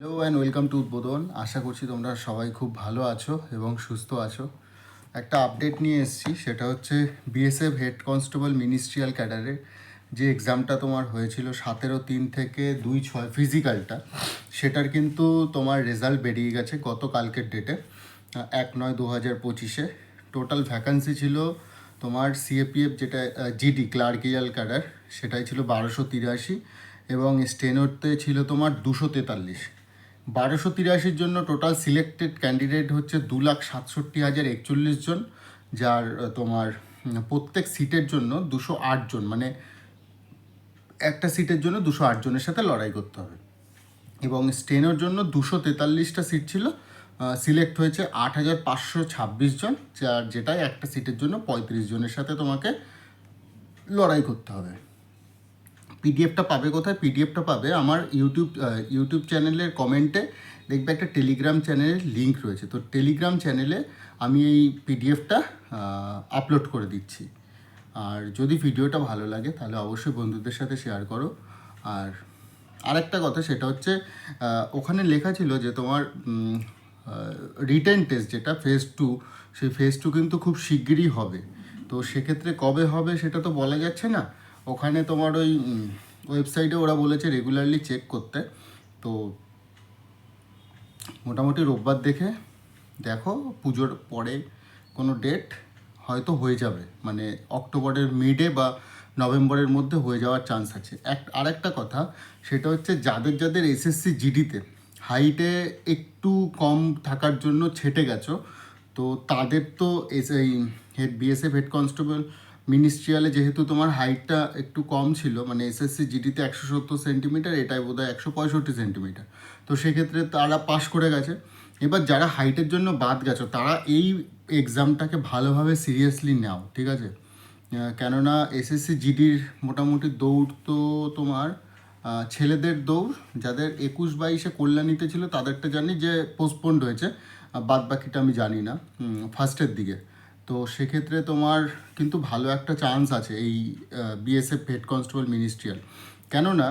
Hello and welcome to উদ্বোধন। আশা করছি তোমরা সবাই খুব ভালো আছো এবং সুস্থ আছো। একটা আপডেট নিয়ে এসেছি, সেটা হচ্ছে বিএসএফ হেড কনস্টেবল মিনিস্ট্রিয়াল ক্যাডারের যে এক্সামটা তোমার হয়েছিল 17-3 থেকে 2-6 ফিজিক্যালটা, সেটার কিন্তু তোমার রেজাল্ট বেরিয়ে গেছে গতকালকের ডেটে 1/9/2025। টোটাল ভ্যাকান্সি ছিল তোমার সিএপিএফ যেটা জিডি ক্লার্কিয়াল ক্যাডার, সেটাই ছিল 1283 এবং স্টেনোতে ছিল তোমার 243। 1283 জন্য টোটাল সিলেক্টেড ক্যান্ডিডেট হচ্ছে 2,67,041 জন, যার তোমার প্রত্যেক সিটের জন্য 208 জন, মানে একটা সিটের জন্য 208 জনের সাথে লড়াই করতে হবে। এবং স্টেনোর জন্য 243টা সিট ছিল, সিলেক্ট হয়েছে 8,526 জন, যেটাই একটা সিটের জন্য 35 জনের সাথে তোমাকে লড়াই করতে হবে। পিডিএফটা পাবে কোথায়? পিডিএফটা পাবে আমার ইউটিউব চ্যানেলের কমেন্টে দেখবে একটা টেলিগ্রাম চ্যানেলের লিঙ্ক রয়েছে। তো টেলিগ্রাম চ্যানেলে আমি এই পিডিএফটা আপলোড করে দিচ্ছি। আর যদি ভিডিওটা ভালো লাগে তাহলে অবশ্যই বন্ধুদের সাথে শেয়ার করো। আর আরেকটা কথা, সেটা হচ্ছে ওখানে লেখা ছিল যে তোমার রিটেন টেস্ট যেটা ফেজ 2, সেই ফেজ 2 কিন্তু খুব শিগগিরই হবে। তো সেক্ষেত্রে কবে হবে সেটা তো বলা যাচ্ছে না। ওখানে তোমার ওই ওয়েবসাইটে ওরা বলেছে রেগুলারলি চেক করতে। তো মোটামুটি রোববার দেখো পুজোর পরে কোনো ডেট হয়তো হয়ে যাবে, মানে অক্টোবরের মিডে বা নভেম্বরের মধ্যে হয়ে যাওয়ার চান্স আছে। আরেকটা কথা, সেটা হচ্ছে যাদের এসএসসি জিডিতে হাইটে একটু কম থাকার জন্য ছেটে গেছো, তো তাদের তো এই বিএসএফ হেড কনস্টেবল মিনিস্ট্রিয়ালে যেহেতু তোমার হাইটটা একটু কম ছিল, মানে এসএসসি জিডিতে 170 সেন্টিমিটার, এটাই বোধহয় 165 সেন্টিমিটার, তো সেক্ষেত্রে তারা পাশ করে গেছে। এবার যারা হাইটের জন্য বাদ গেছো, তারা এই এক্সামটাকে ভালোভাবে সিরিয়াসলি নাও, ঠিক আছে? কেননা এসএসসি জিডির মোটামুটি দৌড় তো তোমার ছেলেদের দৌড় যাদের 21-22-এ কল্যাণীতে ছিল তাদেরটা জানি যে পোস্টপন্ড হয়েছে, বাদ বাকিটা আমি জানি না ফার্স্টের দিকে। তো সেক্ষেত্রে তোমার কিন্তু ভালো একটা চান্স আছে এই বিএসএফ হেড কনস্টেবল মিনিস্ট্রিয়াল। কেননা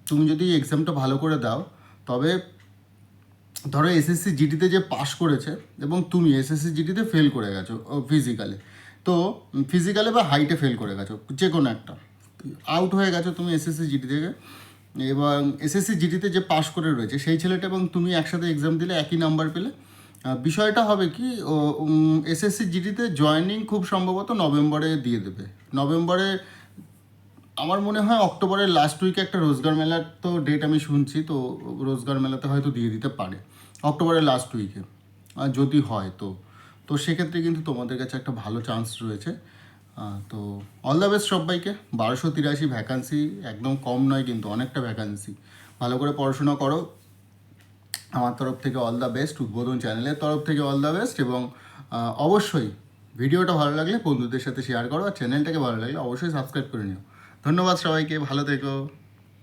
তুমি যদি এক্সামটা ভালো করে দাও, তবে ধরো এসএসসি জিডিতে যে পাশ করেছে এবং তুমি এসএসসি জিডিতে ফেল করে গেছো ফিজিক্যালে, তো ফিজিক্যালে বা হাইটে ফেল করে গেছো, যে কোনো একটা আউট হয়ে গেছো তুমি এসএসসি জিডি থেকে, এবং এসএসসি জিডিতে যে পাশ করে রয়েছে সেই ছেলেটা এবং তুমি একসাথে এক্সাম দিলে একই নাম্বার পেলে। বিষয়টা হবে কি, এসএসসি জিডিতে জয়েনিং খুব সম্ভবত নভেম্বরে দিয়ে দেবে। নভেম্বরে আমার মনে হয় অক্টোবরের লাস্ট উইকে একটা রোজগার মেলার তো ডেট আমি শুনছি, তো রোজগার মেলাতে হয়তো দিয়ে দিতে পারে অক্টোবরের লাস্ট উইকে, যদি হয় তো। তো সেক্ষেত্রে কিন্তু তোমাদের কাছে একটা ভালো চান্স রয়েছে। তো অল দ্য বেস্ট সবাইকে। 1283 ভ্যাকান্সি একদম কম নয়, কিন্তু অনেকটা ভ্যাকান্সি। ভালো করে পড়াশোনা করো। আমার তরফ থেকে অল দ্য বেস্ট, উদ্বোধন চ্যানেলের তরফ থেকে অল দ্য বেস্ট। এবং অবশ্যই ভিডিওটা ভালো লাগলে বন্ধুদের সাথে শেয়ার করো, আর চ্যানেলটাকে ভালো লাগলে অবশ্যই সাবস্ক্রাইব করে নিও। ধন্যবাদ সবাইকে, ভালো থেকো।